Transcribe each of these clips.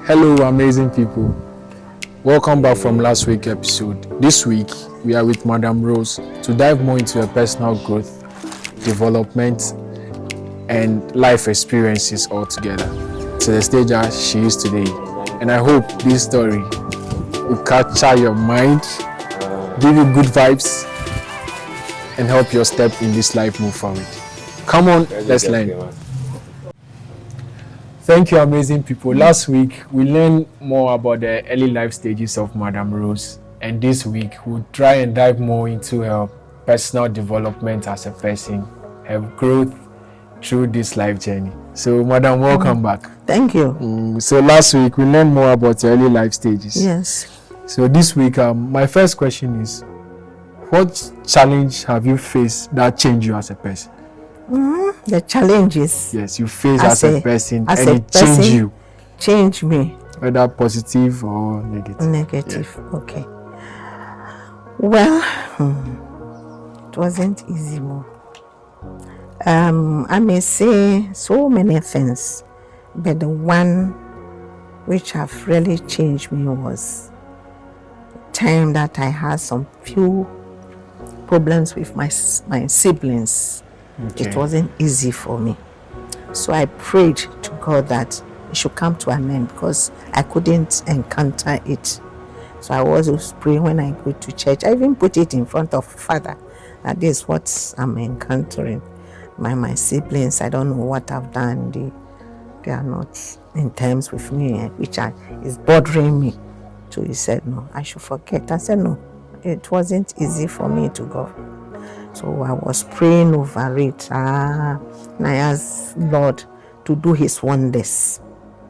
Hello, amazing people. Welcome back from last week's episode. This week, we are with Madam Rose to dive more into her personal growth, development, and life experiences altogether to the stage as she is today. And I hope this story will capture your mind, give you good vibes, and help your step in this life move forward. Come on, let's learn. Thank you, amazing people. Last week, we learned more about the early life stages of Madam Rose. And this week, we'll try and dive more into her personal development as a person, her growth through this life journey. So, Madam, welcome back. Thank you. So, last week, we learned more about the early life stages. Yes. So, this week, my first question is, what challenge have you faced that changed you as a person? The challenges. Yes, you face as a person as and a it person, changed you. Change me. Whether positive or negative. Negative. Yeah. Okay. Well, it wasn't easy more. I may say so many things, but the one which have really changed me was the time that I had some few problems with my siblings. Okay. It wasn't easy for me. So I prayed to God that it should come to an end because I couldn't encounter it. So I was praying when I go to church. I even put it in front of Father that this is what I'm encountering. My siblings, I don't know what I've done. They are not in terms with me, which is bothering me. So he said, no, I should forget. I said, no, it wasn't easy for me to go. So I was praying over it. And I asked Lord to do his wonders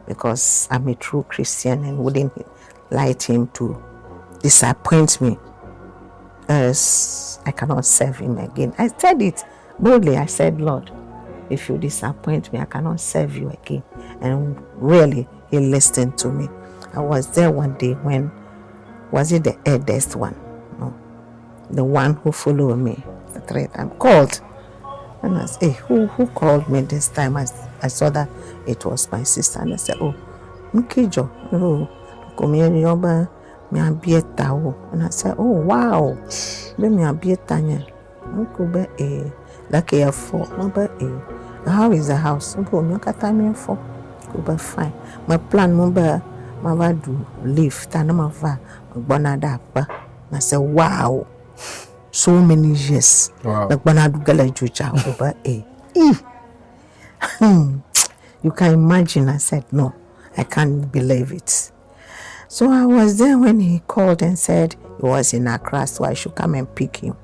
because I'm a true Christian and wouldn't like him to disappoint me as I cannot serve him again. I said it boldly. I said, Lord, if you disappoint me, I cannot serve you again. And really, he listened to me. I was there one day when, was it the eldest one? No, the one who followed me. I'm called, and I said, hey, who called me this time? I saw that it was my sister, and I said, oh, Mkijo, and I said, oh wow, let me be a tanya. Like a four, number A. How is the house? Fine. My plan number, my do leave, Tanamava, Bonadapa. I said, wow. So many years. Wow. Like when I do over you can imagine. I said, no, I can't believe it. So I was there when he called and said he was in Accra, so I should come and pick him.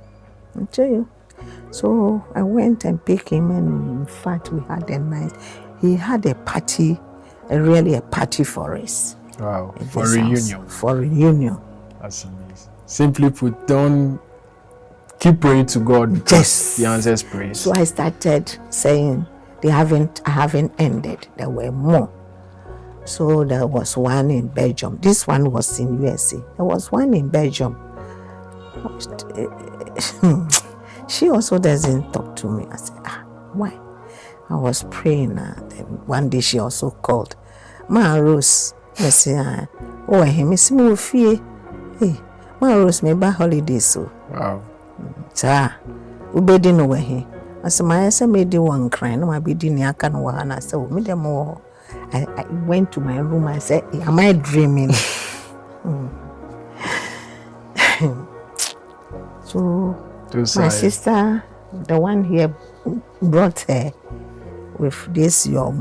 I'll tell you. So I went and picked him, and in fact, we had a nice. He had a party, really a party for us. Wow. For reunion. House, for reunion. That's amazing. Simply put, don't keep praying to God. Yes. He answers prayers. So I started saying I haven't ended. There were more. So there was one in Belgium. This one was in USA. There was one in Belgium. She also doesn't talk to me. I said, why? I was praying. Then one day she also called. Ma Rose. I said, oh, I miss me. Hey, Ma Rose, me back holidays. So. Wow. Sir, ubedi no wehe. Asema yesa made one cry. No, I be dini aka no wahana. I said, oh, me dem more. I went to my room. I said, am I dreaming? So my sister, the one here, brought her with this your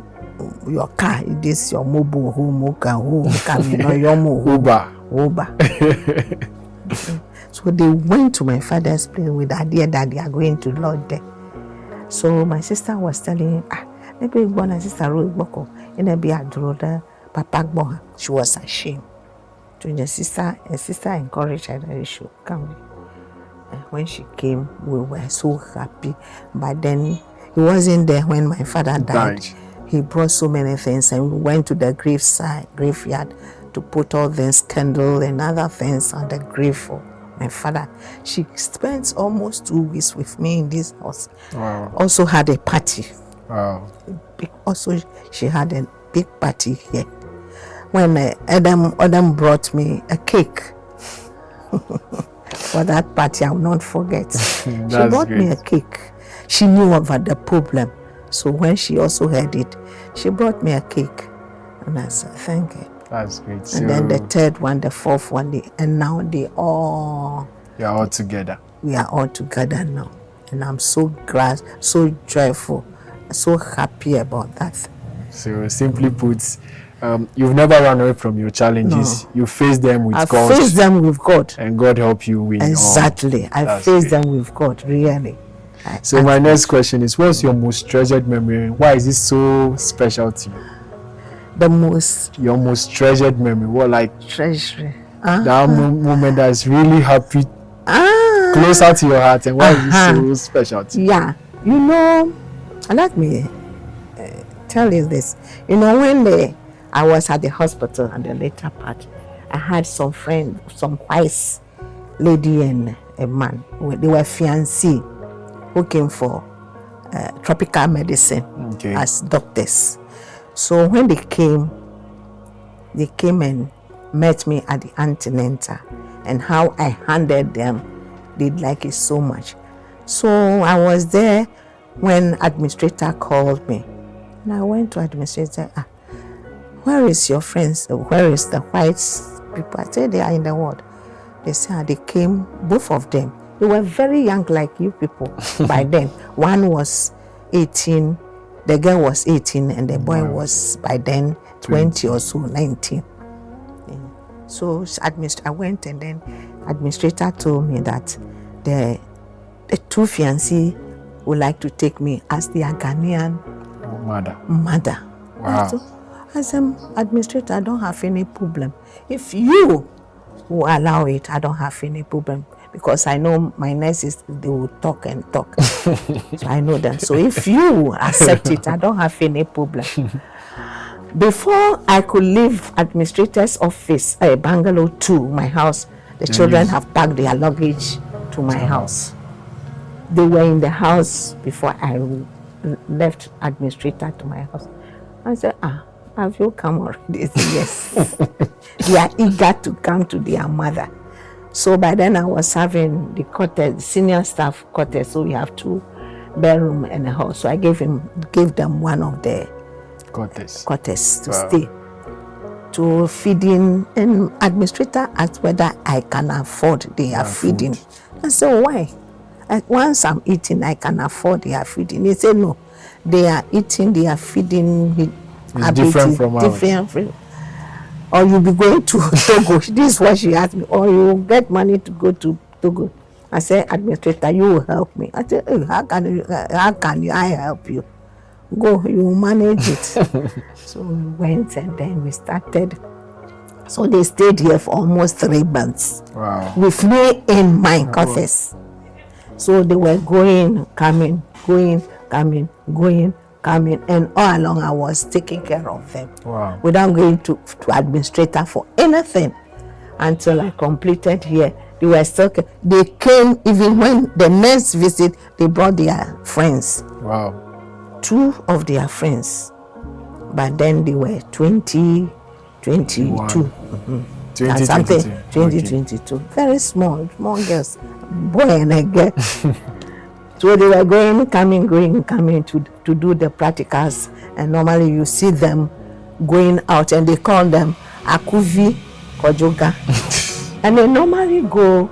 car, this your mobile home car, Uber. So they went to my father's place with the idea that they are going to lodge there. So my sister was telling, maybe one sister wrote Boko, and I be a drone, Papa Boha. She was ashamed. So the sister encouraged her that she should come. And when she came, we were so happy. But then he wasn't there when my father died. He brought so many things, and we went to the graveyard to put all this candle and other things on the grave for my father. She spent almost 2 weeks with me in this house. Wow. Also had a party. Wow. Also, she had a big party here. when Adam brought me a cake for that party, I will not forget. She brought me a cake. She knew about the problem. So when she also heard it, she brought me a cake. And I said, thank you. That's great. And then the third one, the fourth one, and now you are all together. We are all together now. And I'm so glad, so joyful, so happy about that. So simply put, you've never run away from your challenges. No. You face them with God. I face them with God. And God help you win. Exactly. I face them with God, really. So my next question is, what's your most treasured memory? Why is it so special to you? Your most treasured memory. What, like treasury? That moment that's really happy, closer to your heart, and why is it so special to you? Yeah, let me tell you this. When I was at the hospital and the later part, I had some friends, some white lady and a man. They were fiancés who came for tropical medicine as doctors. So when they came and met me at the antenatal, and how I handled them, they like it so much. So I was there when administrator called me, and I went to administrator. Where is your friends? Where is the white people? I said they are in the ward. They said they came, both of them. They were very young like you people by then. One was 18, the girl was 18, and the boy was by then 20 or so, 19. So I went, and then administrator told me that the two fiancés would like to take me as their Ghanaian mother. Wow. So, as an administrator, I don't have any problem. If you will allow it, I don't have any problem, because I know my nurses, they will talk and talk. So I know them. So if you accept it, I don't have any problem. Before I could leave administrator's office, Bangalore to my house, the children have packed their luggage to my house. They were in the house before I left administrator to my house. I said, have you come already? They said, yes. They are eager to come to their mother. So by then I was having the cottage, senior staff cottage, so we have 2 bedroom and a hall. So I gave them one of the cottages to stay, to feeding, and administrator asked whether I can afford their feeding. I said, why? Once I'm eating, I can afford their feeding. He said, no, they are eating, they are feeding. It's different from ours. Or you'll be going to Togo. This is what she asked me. Or you get money to go to Togo. I said, administrator, you will help me. I said, how can I help you? Go, you will manage it. So we went, and then we started. So they stayed here for almost 3 months. Wow. With me in my cottage. So they were going, coming, and all along I was taking care of them. Wow. Without going to administrator for anything until I completed here. They were still, they came even when the next visit, they brought their friends. Wow. 2 of their friends. But then they were 20, 22. 2022. Very small girls, boy and a girl. So they were coming to do the practicals, and normally you see them going out, and they call them Akuvi Kojoga. And they normally go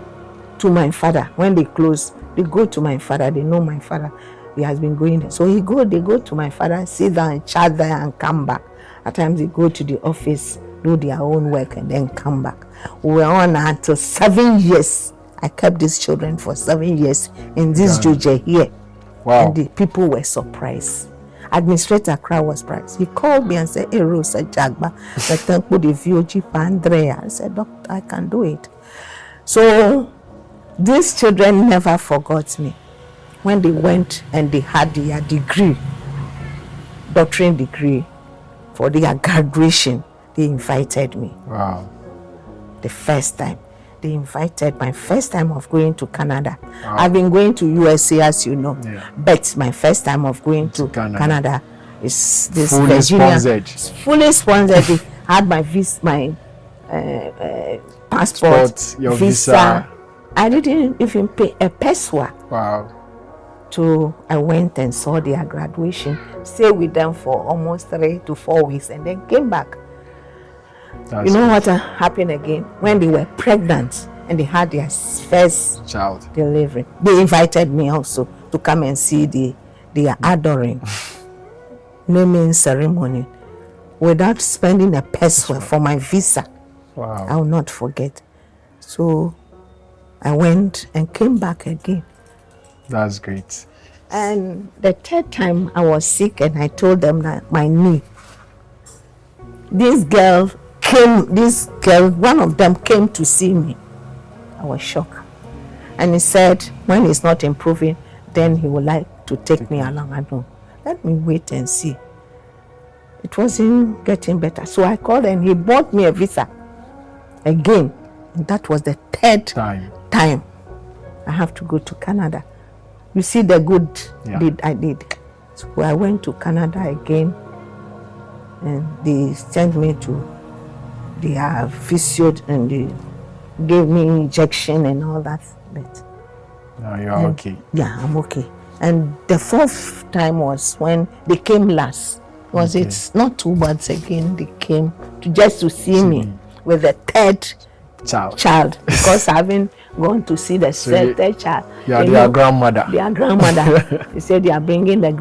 to my father. When they close, they go to my father. They know my father. He has been going there. So they go to my father, sit down, chat there, and come back. At times they go to the office, do their own work, and then come back. We were on until 7 years. I kept these children for 7 years in this Joje here. Wow. And the people were surprised. Administrator Kra was surprised. He called me and said, hey, Rosa Jagba, I said, Doctor, I can do it. So these children never forgot me. When they went and they had their degree, doctorate degree, for their graduation, they invited me. Wow. The first time. They invited my first time of going to Canada. Wow. I've been going to USA, as you know, but my first time of going to Canada Canada is this fully Virginia. sponsored. Fully sponsored. had my passport, your visa. I didn't even pay a peso. Wow. So I went and saw their graduation, stayed with them for almost 3 to 4 weeks, and then came back. You know what happened again? When they were pregnant and they had their first child delivery, they invited me also to come and see their adoring naming ceremony without spending a peso for my visa. Wow. I will not forget. So I went and came back again. That's great. And the third time I was sick and I told them that my knee. This girl, one of them came to see me. I was shocked. And he said, when it's not improving, then he would like to take me along. I know. Let me wait and see. It wasn't getting better. So I called and he bought me a visa again. And that was the third time I have to go to Canada. You see the good deed I did. So I went to Canada again and they sent me to their physio and they gave me injection and all that. But now you're okay. Yeah, I'm okay. And the fourth time was when they came last. It's not 2 months again they came to see me with the third child because I haven't gone to see the third child. Yeah, their grandmother. Their grandmother. They said they are bringing the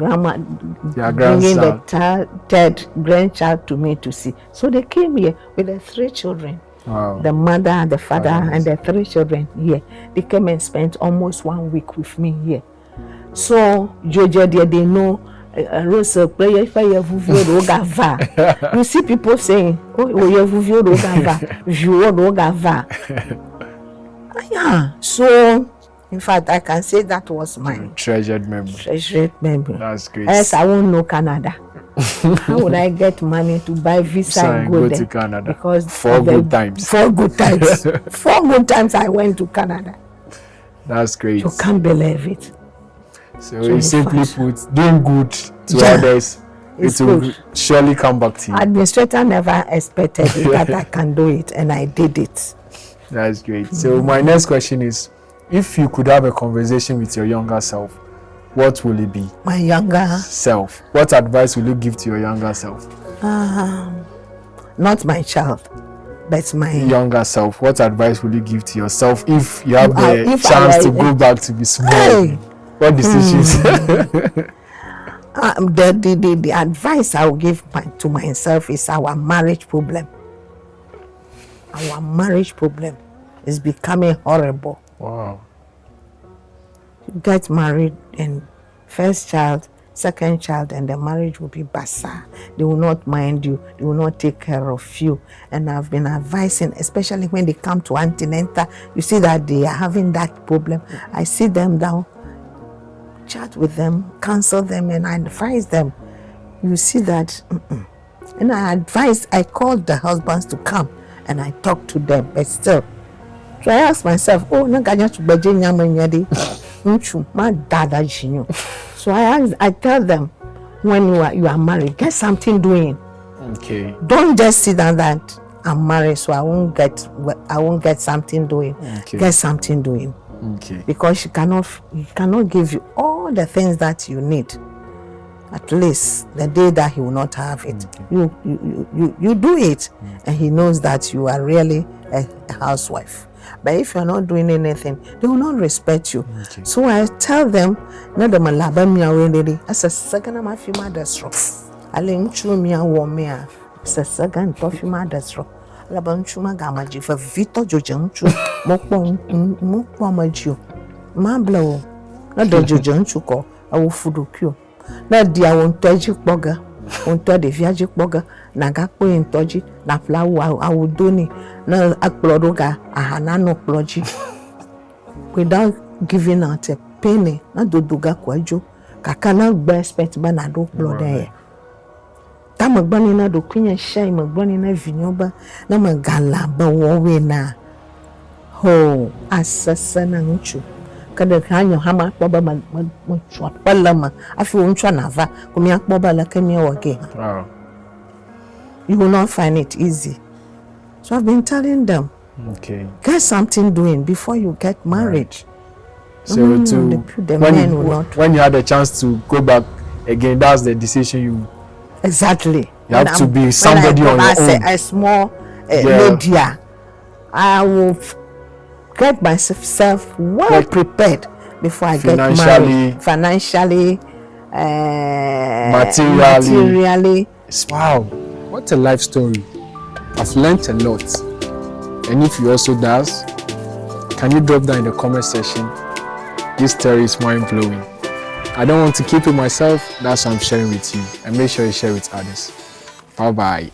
third grandchild to me to see. So they came here with the 3 children. Wow. The mother, the father, and the 3 children here. They came and spent almost 1 week with me here. So Jojo, they know. You see people saying, yeah. So in fact I can say that was my treasured memory. That's great. Else I won't know Canada. How would I get money to buy visa and go there? To Canada? Because 4 good times. 4 good times. 4 good times I went to Canada. That's great. You can't believe it. So you simply put, doing good to others, it will surely come back to you. Administrator never expected that I can do it, and I did it. That's great. So my next question is, if you could have a conversation with your younger self, what will it be? My younger self. What advice will you give to your younger self? Not my child, but my younger self. What advice will you give to yourself if you have the chance to go back to be small? Hey. What decisions? The advice I will give to myself is our marriage problem. Our marriage problem is becoming horrible. Wow. You get married and first child, second child, and the marriage will be basa. They will not mind you. They will not take care of you. And I've been advising, especially when they come to antenatal, you see that they are having that problem. I sit them down, chat with them, counsel them, and I advise them. You see that, and I called the husbands to come and I talk to them, but still. So I ask myself, so I tell them, when you are married, get something doing. Okay. Don't just sit down that I'm married, so I won't get something doing. Okay. Get something doing. Okay. Because he cannot give you all the things that you need. At least the day that he will not have it, you do it, and he knows that you are really a housewife. But if you're not doing anything, they will not respect you. Okay. So I tell them, not the malabami already. As a second, I'm a few mothers. I link through me and warm me. As a second, toffee mothers. Labanchuma gamaji for Vito Jojanchu, Mokpamajo, Mamblo, not the Jojanchuko, I will food cure. Not the Awontaji Bogger, Unto the Viagic Bogger, Nagapo in Toji, Na flower, I would do ni, no Akplodoga, a Hanano Ploji. Without giving out a penny, not do Duga Quajo, Kakana best pet banado blood. Tamagbani na do kunya shai magbani na vinyoba na magala ba wowe na ho asasa na nchu kada kanyo hama kpoba ma chwa palama afi unchwa na va kumi akpoba la kemi wage. Wow. you will not find it easy. So I've been telling them, Okay. get something doing before you get married. Right. So the men will not. when you had a chance to go back again, that's the decision you. Exactly. You have to be somebody on your own. A small lady, I will get myself well prepared before I get married. Financially, materially. Wow, what a life story. I've learned a lot. And if you also does, can you drop down in the comment section? This story is mind-blowing. I don't want to keep it myself, that's why I'm sharing with you. And make sure you share with others. Bye-bye.